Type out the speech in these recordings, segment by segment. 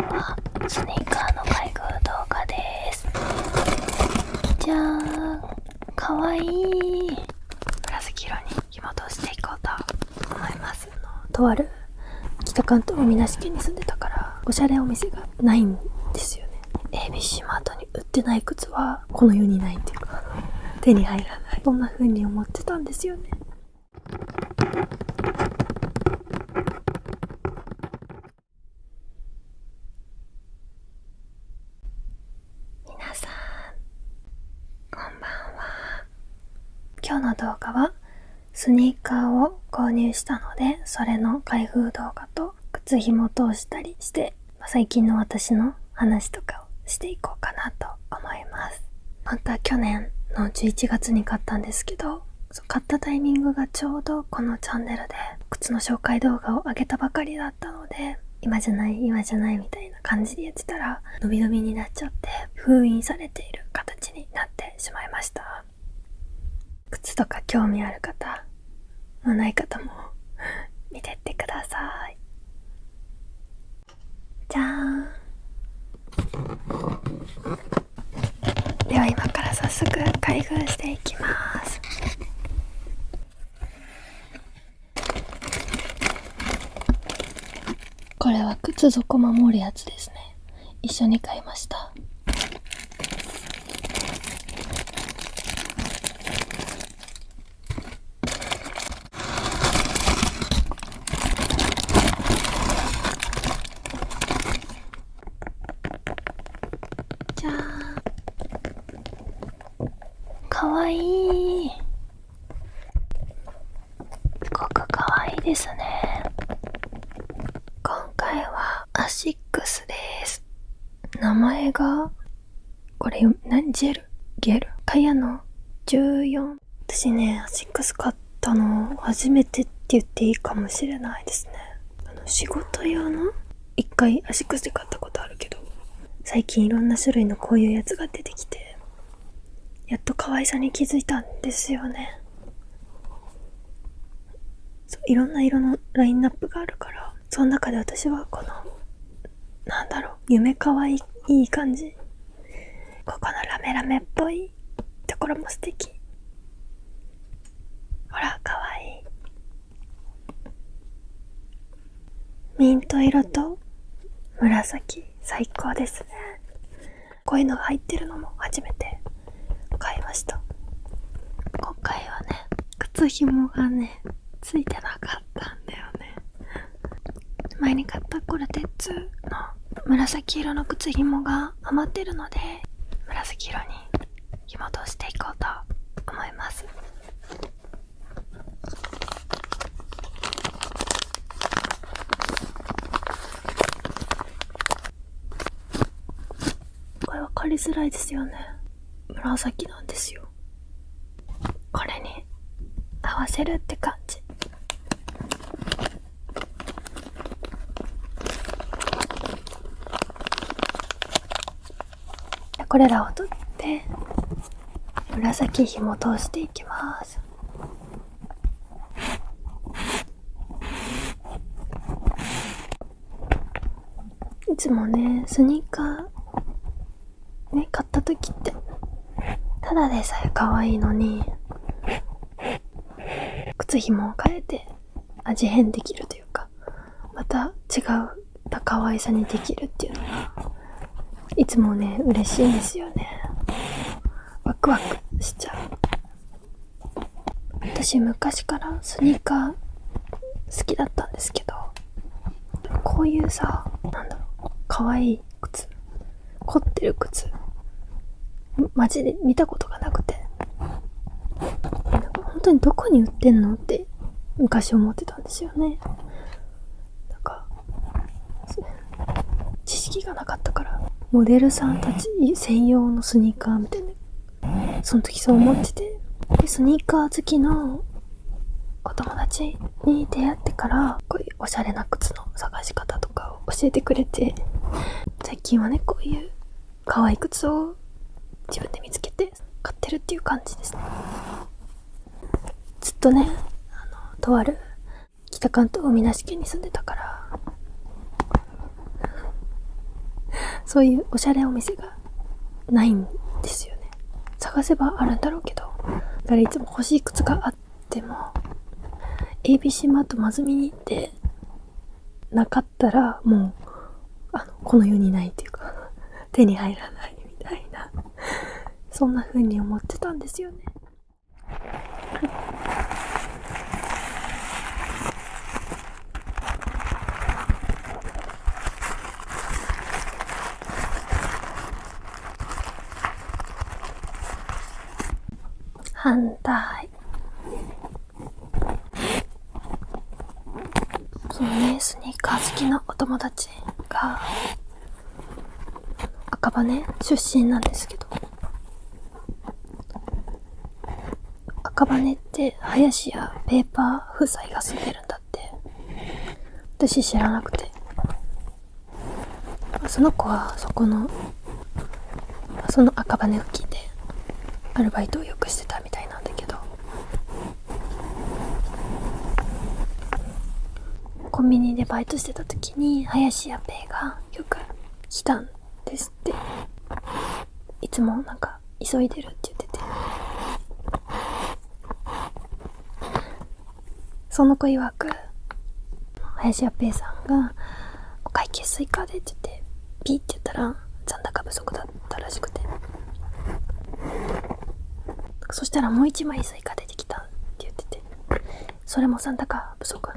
はスニーカーの開封動画です。じゃーん、かわいい紫色に紐通していこうと思います。とある北関東海なし県に住んでたからおしゃれお店がないんですよね。 ABC マートに売ってない靴はこの世にないっていうか手に入らない、そんな風に思ってたんですよね。皆さんこんばんは。今日の動画はスニーカーを購入したので、それの開封動画と靴紐通したりして、最近の私の話とかをしていこうかなと思います。本当は去年の11月に買ったんですけど、買ったタイミングがちょうどこのチャンネルで靴の紹介動画を上げたばかりだったので、今じゃないみたいな感じでやってたら伸び伸びになっちゃって封印されている形になってしまいました。靴とか興味ある方もない方も見てってください。じゃーん。では今から早速開封していきます。これは靴底守るやつですね。一緒に買いました。じゃーん。かわいい。すごくかわいいですね。今回はアシックスです。名前がこれ何？ジェル？ゲル？カヤの14。私ね、アシックス買ったの初めてって言っていいかもしれないですね。仕事用の一回アシックスで買ったことあるけど、最近いろんな種類のこういうやつが出てきて、やっと可愛さに気づいたんですよね。そう、いろんな色のラインナップがあるから、その中で私はこの夢可愛い感じ、ここのラメラメっぽいところも素敵。ほら可愛い。ミント色と紫、最高ですね。こういうのが入ってるのも初めて買いました。今回はね、靴紐がねついてなかったんだよね。前に買ったコルテッツの紫色の靴紐が余ってるので、紫色に紐通していこうと思います。これ分かりづらいですよね。紫なんですよ。これに合わせるって感じ。これらを取って紫紐通していきます。いつもね、スニーカーね、買った時ってただでさえ可愛いのに、靴紐を変えて味変できるというか、また違った可愛さにできるっていうのがいつもね、嬉しいんですよね。ワクワクしちゃう。私昔からスニーカー好きだったんですけど、こういうさ、可愛い靴、凝ってる靴マジで見たことがなくて、本当にどこに売ってんのって昔思ってたんですよね。知識がなかったから、モデルさんたち専用のスニーカーみたいな、その時そう思ってて、でスニーカー好きのお友達に出会ってから、こういうおしゃれな靴の探し方とかを教えてくれて、最近はね、こういう可愛い靴を自分で見つけて買ってるっていう感じですね。ずっとね、とある北関東海なし県に住んでたから、そういうおしゃれお店がないんですよね。探せばあるんだろうけど、だからいつも欲しい靴があっても ABC マートまず見に行ってなかったらもうこの世にないっていうか手に入らないみたいな、そんな風に思ってたんですよね。反対。そのね、スニーカー好きなお友達が赤羽出身なんですけど、赤羽って林家ペーパー夫妻が住んでるんだって。私知らなくて、その子はその赤羽付近でアルバイトをよくしてたみたいなんだけど、コンビニでバイトしてた時に林家ペイがよく来たんですって。いつもなんか急いでるって言ってて、その子曰く林家ペイさんがお会計スイカでって言ってピーって言ったら残高不足だったらしくて、そしたらもう一枚スイカ出てきたって言ってて、それも残高不足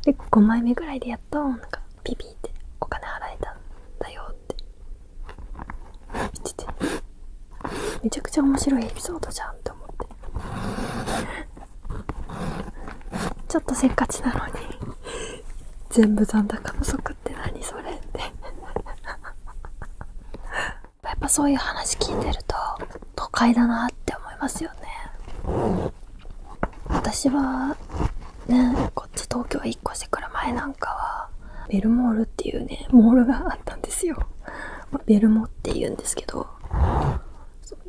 で5枚目ぐらいでやっとなんかピピってお金払えたんだよって言ってて、めちゃくちゃ面白いエピソードじゃんって思って、ちょっとせっかちなのに全部残高不足って何それってやっぱそういう話聞いてると都会だなって思いますよね。私はね、こっち東京引っ越してくる前なんかはベルモールっていうねモールがあったんですよ。ベルモって言うんですけど、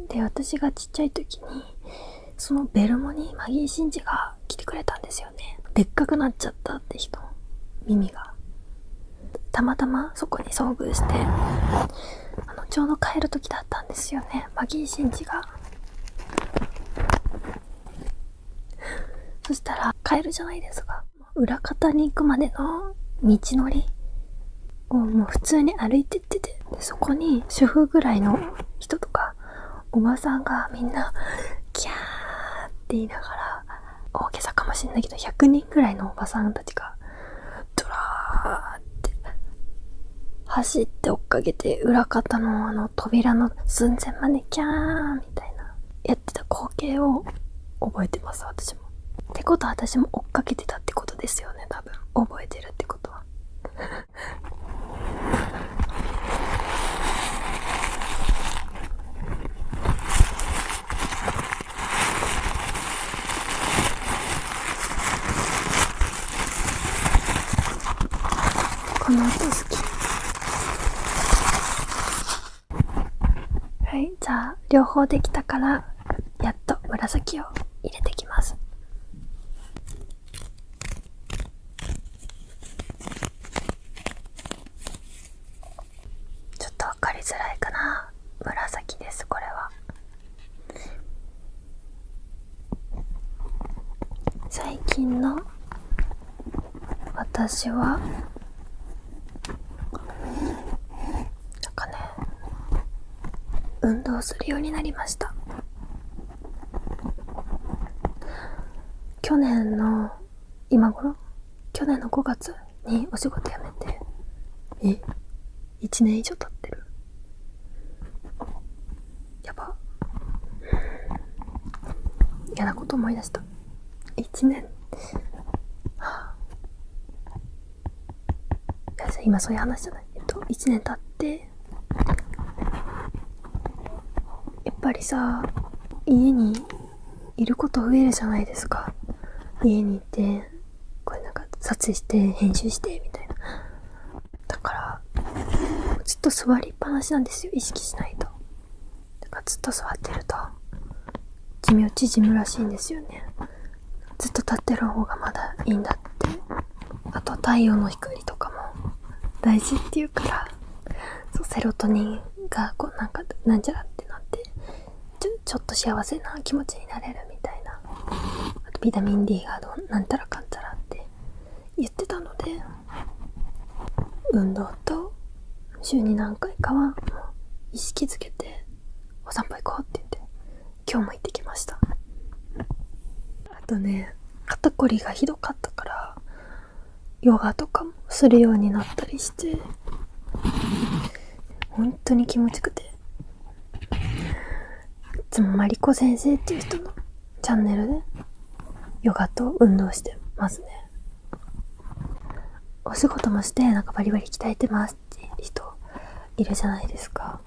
で私がちっちゃい時にそのベルモにマギー真司が来てくれたんですよね。でっかくなっちゃったって人、耳がたまたまそこに遭遇して、ちょうど帰る時だったんですよね、マギー真司が。そしたら帰るじゃないですか。裏方に行くまでの道のりをもう普通に歩いてってて、でそこに主婦ぐらいの人とかおばさんがみんなキャーって言いながら、大げさかもしれないけど100人ぐらいのおばさんたちがドラーって走って追っかけて、裏方の扉の寸前までキャーみたいなやってた光景を覚えてます、私も。ってことは私も追っかけてたってことですよね、多分。覚えてるってことはこの音好き。はい、じゃあ両方できたからやっと紫を入れてきます。ちょっとわかりづらいかな。紫です、これは。最近の私はなんかね、運動するようになりました。去年の5月にお仕事辞めて1年以上経ってる。やば、嫌なこと思い出した。1年、今そういう話じゃない。1年経ってやっぱりさ、家にいること増えるじゃないですか。家にいてこれなんか撮影して編集してみたいな。だからずっと座りっぱなしなんですよ、意識しないと。だからずっと座ってると寿命縮むらしいんですよね。ずっと立ってる方がまだいいんだって。あと太陽の光とかも大事っていうから、セロトニンがこうなんちゃらってなってちょっと幸せな気持ちになれるみたいな、あとビタミン D がなんたらかんたらって言ってたので、運動と週に何回かはもう意識づけてお散歩行こうって言って今日も行ってきました。あとね、肩こりがひどかったからヨガとかもするようになったりして本当に気持ちよくて、いつもマリコ先生っていう人のチャンネルでヨガと運動してますね。お仕事もしてバリバリ鍛えてますっていう人いるじゃないですか。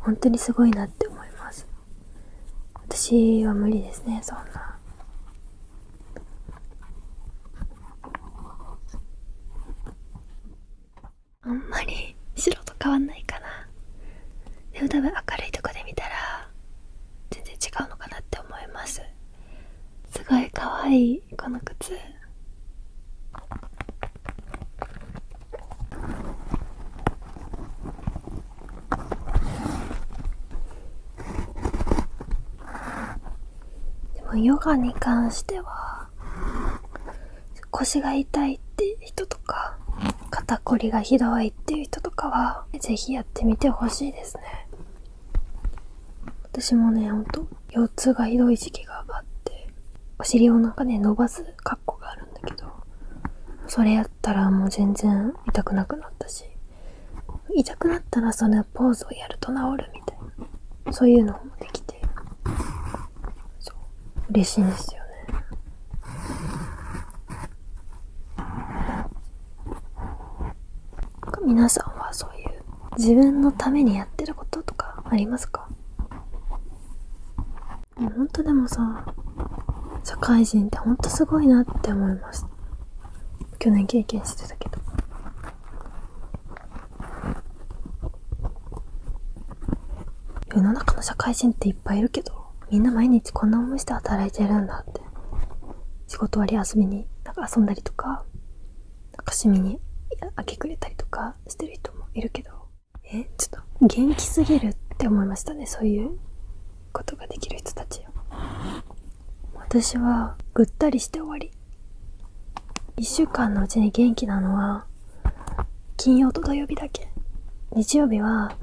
本当にすごいなって思います。私は無理ですね、そんな。あんまり白と変わんないかな。でも多分明るいとこで見たら全然違うのかなって思います。すごい可愛いこの靴。でもヨガに関しては腰が痛いって人とか肩こりがひどいっていう人とかはぜひやってみてほしいですね。私もね、ほんと腰痛がひどい時期があって、お尻を伸ばす格好があるんだけど、それやったらもう全然痛くなくなったし、痛くなったらそのポーズをやると治るみたいな、そういうのもできて、そう嬉しいんですよね。皆さんはそういう自分のためにやってることとかありますか？本当でもさ、社会人って本当すごいなって思います。去年経験してたけど、世の中の社会人っていっぱいいるけど、みんな毎日こんな思いして働いてるんだって。仕事終わり遊びに遊んだりとか、趣味に明け暮れたりとかしてる人もいるけど、ちょっと元気すぎるって思いましたね。そういうことができる人たちよ。私はぐったりして終わり。1週間のうちに元気なのは金曜と土曜日だけ。日曜日は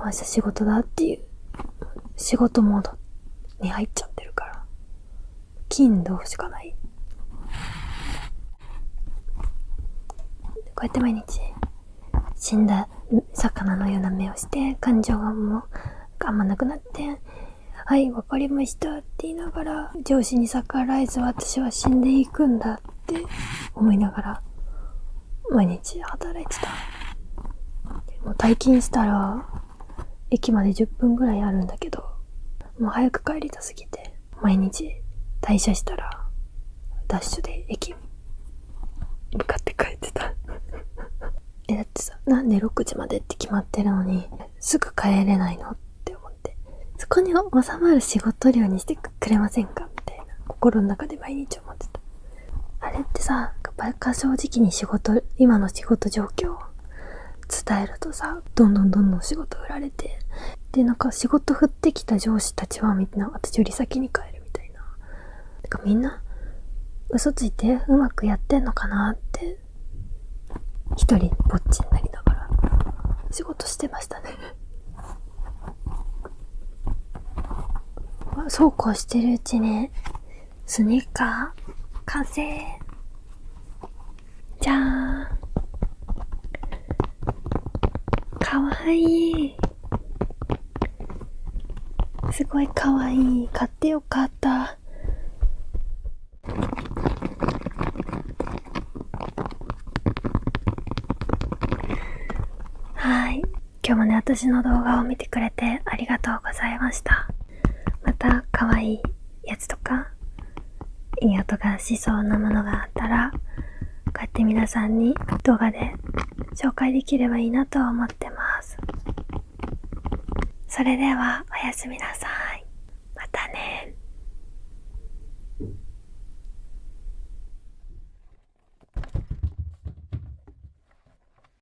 明日仕事だっていう仕事モードに入っちゃってるから、金土しかない。こうやって毎日死んだ魚のような目をして感情がもうあんまなくなって、はいわかりましたって言いながら、上司に逆らえず私は死んでいくんだって思いながら毎日働いてた。もう退勤したら駅まで10分ぐらいあるんだけど、もう早く帰りたすぎて毎日退社したらダッシュで駅向かって帰ってた。だってさ、なんで6時までって決まってるのにすぐ帰れないのって思って、そこに収まる仕事量にしてくれませんかみたいな心の中で毎日思ってた。あれってさ、バカ正直に今の仕事状況を伝えるとさ、どんどん仕事売られて、で仕事振ってきた上司たちはみんな私より先に帰るみたいな。みんな嘘ついてうまくやってんのかなって一人ぼっちになりながら仕事してましたね。そうこうしてるうちにスニーカー完成。じゃーん。かわいい。すごいかわいい。買ってよかった。はい。今日もね、私の動画を見てくれてありがとうございました。また可愛いやつとかいい音がしそうなものがあったら、こうやって皆さんに動画で紹介できればいいなと思ってます。それではおやすみなさい。